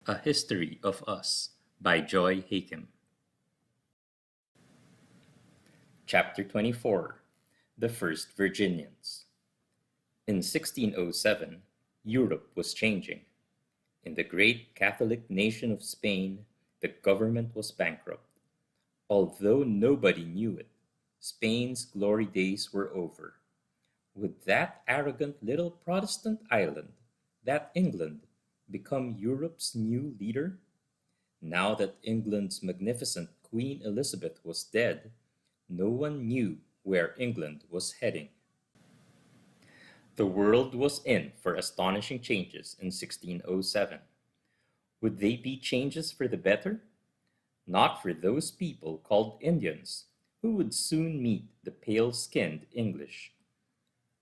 A History of Us by Joy Hakim. Chapter 24. The First Virginians. In 1607, Europe was changing. In the great Catholic nation of Spain, the government was bankrupt. Although nobody knew it, Spain's glory days were over. Would that arrogant little Protestant island, that England, become Europe's new leader? Now that England's magnificent Queen Elizabeth was dead, no one knew where England was heading. The world was in for astonishing changes in 1607. Would they be changes for the better? Not for those people called Indians, who would soon meet the pale skinned English.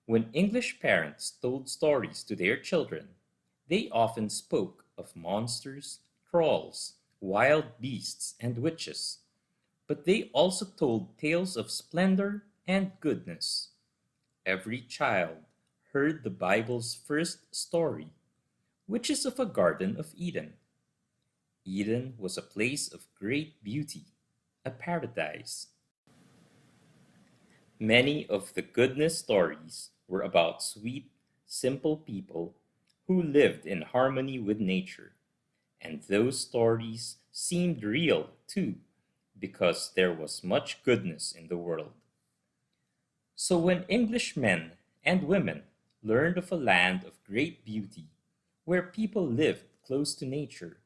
When English parents told stories to their children, they often spoke of monsters, trolls, wild beasts, and witches, but they also told tales of splendor and goodness. Every child heard the Bible's first story, which is of a Garden of Eden. Eden was a place of great beauty, a paradise. Many of the goodness stories were about sweet, simple people who lived in harmony with nature, and those stories seemed real too, because there was much goodness in the world. So when English men and women learned of a land of great beauty, where people lived close to nature,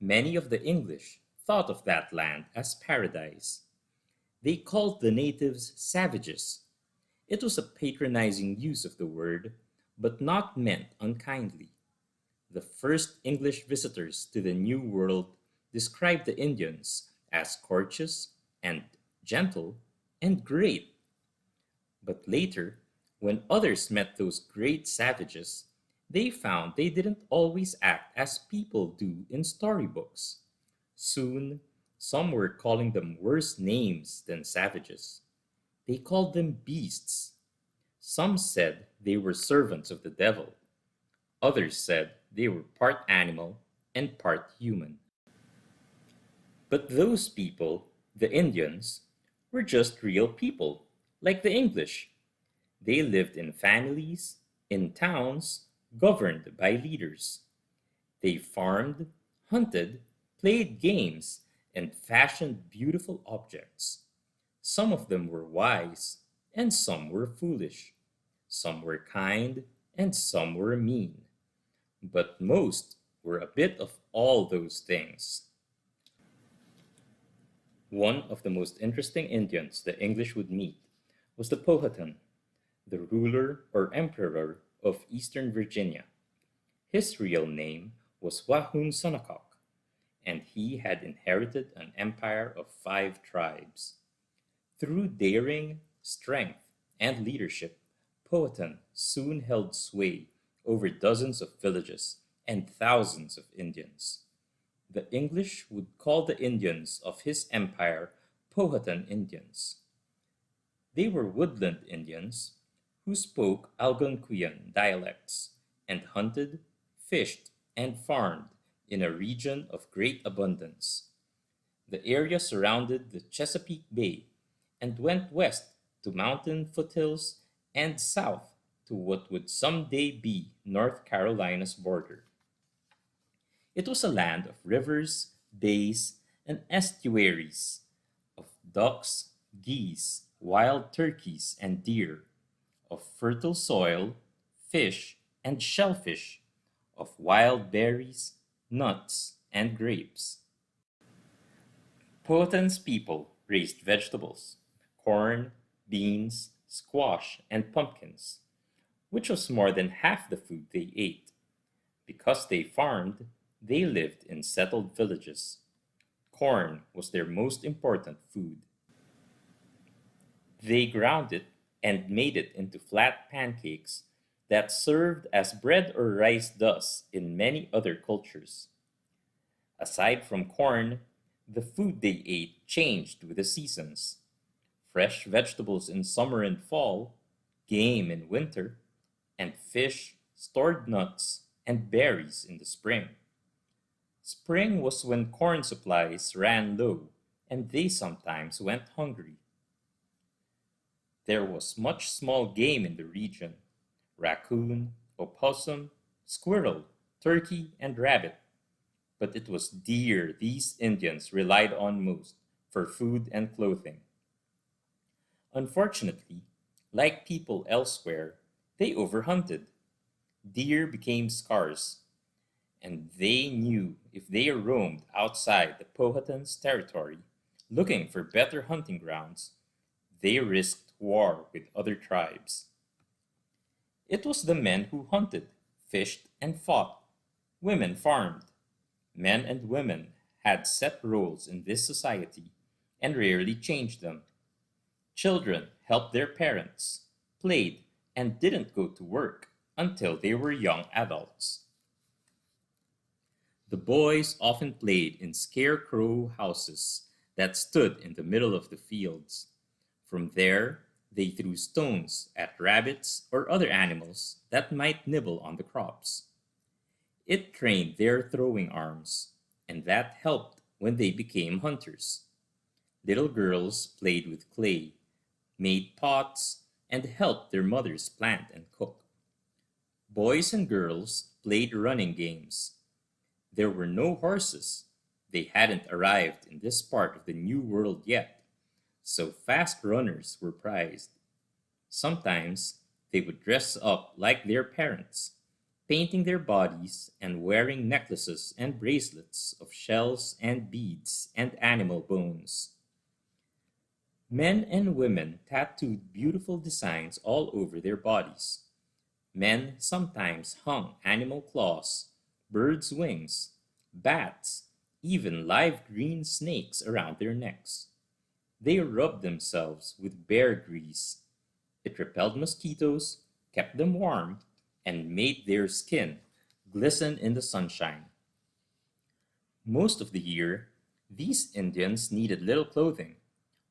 many of the English thought of that land as paradise. They called the natives savages. It was a patronizing use of the word, but not meant unkindly. The first English visitors to the New World described the Indians as courteous and gentle and great. But later, when others met those great savages, they found they didn't always act as people do in storybooks. Soon, some were calling them worse names than savages. They called them beasts. Some said they were servants of the devil. Others said they were part animal and part human. But those people, the Indians, were just real people, like the English. They lived in families, in towns, governed by leaders. They farmed, hunted, played games, and fashioned beautiful objects. Some of them were wise, and some were foolish. Some were kind, and some were mean. But most were a bit of all those things. One of the most interesting Indians the English would meet was the Powhatan, the ruler or emperor of eastern Virginia. His real name was Wahun Sonokok, and he had inherited an empire of 5 tribes. Through daring, strength, and leadership, Powhatan soon held sway over dozens of villages and thousands of Indians. The English would call the Indians of his empire Powhatan Indians. They were woodland Indians who spoke Algonquian dialects and hunted, fished, and farmed in a region of great abundance. The area surrounded the Chesapeake Bay and went west to mountain foothills and south to what would someday be North Carolina's border. It was a land of rivers, bays, and estuaries, of ducks, geese, wild turkeys, and deer, of fertile soil, fish, and shellfish, of wild berries, nuts, and grapes. Powhatan's people raised vegetables, corn, beans, squash, and pumpkins, which was more than half the food they ate. Because they farmed, they lived in settled villages. Corn was their most important food. They ground it and made it into flat pancakes that served as bread or rice does in many other cultures. Aside from corn, the food they ate changed with the seasons. Fresh vegetables in summer and fall, game in winter, and fish, stored nuts, and berries in the spring. Spring was when corn supplies ran low, and they sometimes went hungry. There was much small game in the region: raccoon, opossum, squirrel, turkey, and rabbit. But it was deer these Indians relied on most for food and clothing. Unfortunately, like people elsewhere, they overhunted. Deer became scarce, and they knew if they roamed outside the Powhatan's territory looking for better hunting grounds, they risked war with other tribes. It was the men who hunted, fished, and fought. Women farmed. Men and women had set roles in this society and rarely changed them. Children helped their parents, played, and didn't go to work until they were young adults. The boys often played in scarecrow houses that stood in the middle of the fields. From there, they threw stones at rabbits or other animals that might nibble on the crops. It trained their throwing arms, and that helped when they became hunters. Little girls played with clay, made pots, and helped their mothers plant and cook. Boys and girls played running games. There were no horses. They hadn't arrived in this part of the New World yet, so fast runners were prized. Sometimes they would dress up like their parents, painting their bodies and wearing necklaces and bracelets of shells and beads and animal bones. Men and women tattooed beautiful designs all over their bodies. Men sometimes hung animal claws, birds' wings, bats, even live green snakes around their necks. They rubbed themselves with bear grease. It repelled mosquitoes, kept them warm, and made their skin glisten in the sunshine. Most of the year, these Indians needed little clothing,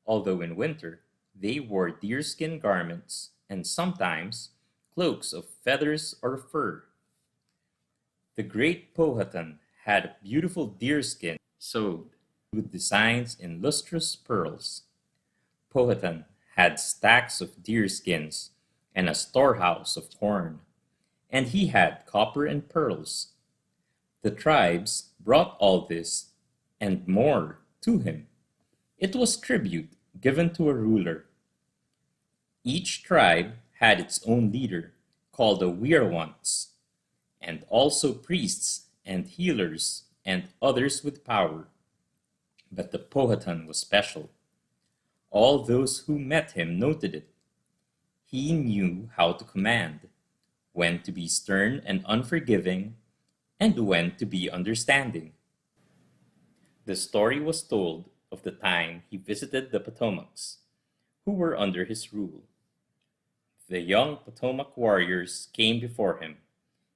although in winter they wore deerskin garments and sometimes cloaks of feathers or fur. The great Powhatan had beautiful deerskin sewed with designs in lustrous pearls. Powhatan had stacks of deerskins and a storehouse of corn, and he had copper and pearls. The tribes brought all this and more to him. It was tribute given to a ruler. Each tribe had its own leader, called a Weerwants, and also priests and healers and others with power. But the Powhatan was special. All those who met him noted it. He knew how to command, when to be stern and unforgiving, and when to be understanding. The story was told of the time he visited the Potomacs, who were under his rule. The young Potomac warriors came before him,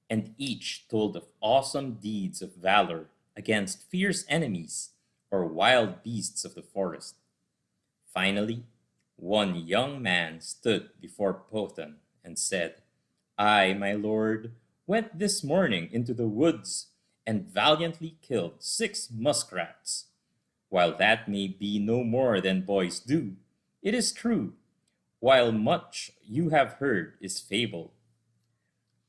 and each told of awesome deeds of valor against fierce enemies or wild beasts of the forest. Finally, one young man stood before Powhatan and said, "I, my lord, went this morning into the woods and valiantly killed 6 muskrats. While that may be no more than boys do, it is true, while much you have heard is fable."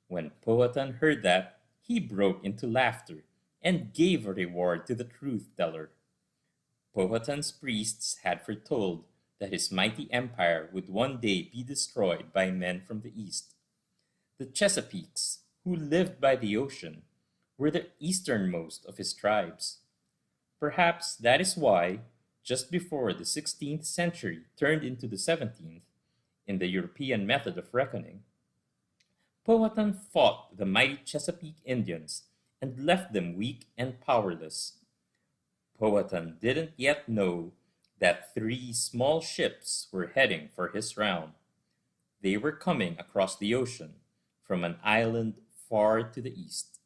When Powhatan heard that, he broke into laughter and gave a reward to the truth teller. Powhatan's priests had foretold that his mighty empire would one day be destroyed by men from the east. The Chesapeakes, who lived by the ocean, were the easternmost of his tribes. Perhaps that is why, just before the 16th century turned into the 17th, in the European method of reckoning, Powhatan fought the mighty Chesapeake Indians and left them weak and powerless. Powhatan didn't yet know that 3 small ships were heading for his realm. They were coming across the ocean from an island far to the east.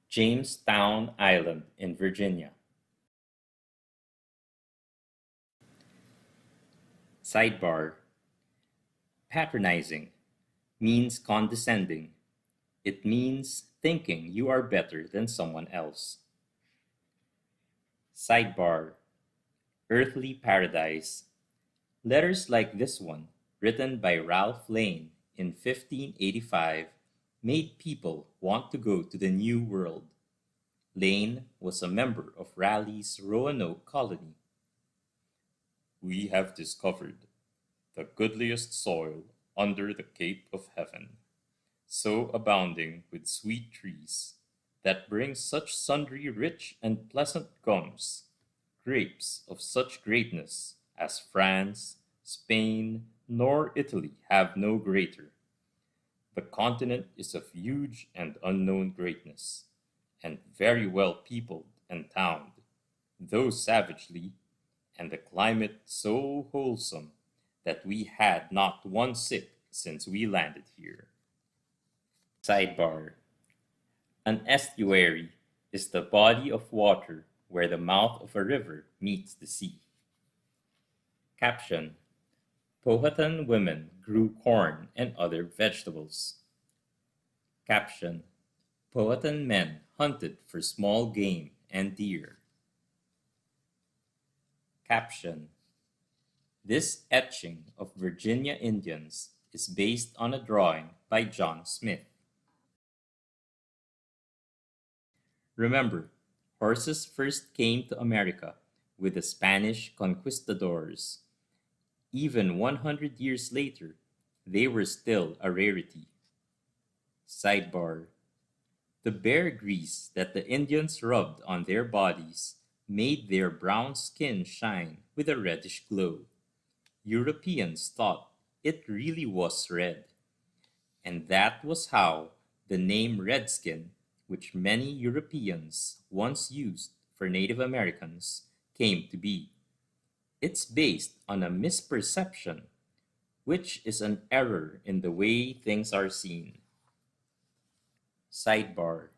Jamestown Island in Virginia. Sidebar: patronizing means condescending. It means thinking you are better than someone else. Sidebar: Earthly Paradise. Letters like this one, written by Ralph Lane in 1585, made people want to go to the New World. Lane was a member of Raleigh's Roanoke colony. We have discovered the goodliest soil under the Cape of Heaven, so abounding with sweet trees, that bring such sundry rich and pleasant gums, grapes of such greatness as France, Spain, nor Italy have no greater. The continent is of huge and unknown greatness, and very well peopled and towned, though savagely, and the climate so wholesome that we had not one sick since we landed here. Sidebar: An estuary is the body of water where the mouth of a river meets the sea. Caption: Powhatan women grew corn and other vegetables. Caption: Powhatan men hunted for small game and deer. Caption: This etching of Virginia Indians is based on a drawing by John Smith. Remember, horses first came to America with the Spanish conquistadors. Even 100 years later, they were still a rarity. Sidebar: The bear grease that the Indians rubbed on their bodies made their brown skin shine with a reddish glow. Europeans thought it really was red, and that was how the name Redskin, which many Europeans once used for Native Americans, came to be. It's based on a misperception, which is an error in the way things are seen. Sidebar: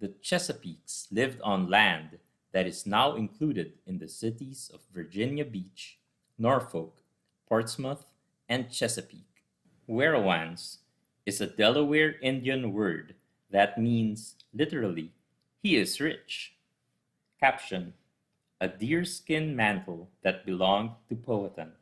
The Chesapeakes lived on land that is now included in the cities of Virginia Beach, Norfolk, Portsmouth, and Chesapeake. Werowance is a Delaware Indian word that means, literally, he is rich. Caption: A deerskin mantle that belonged to Powhatan.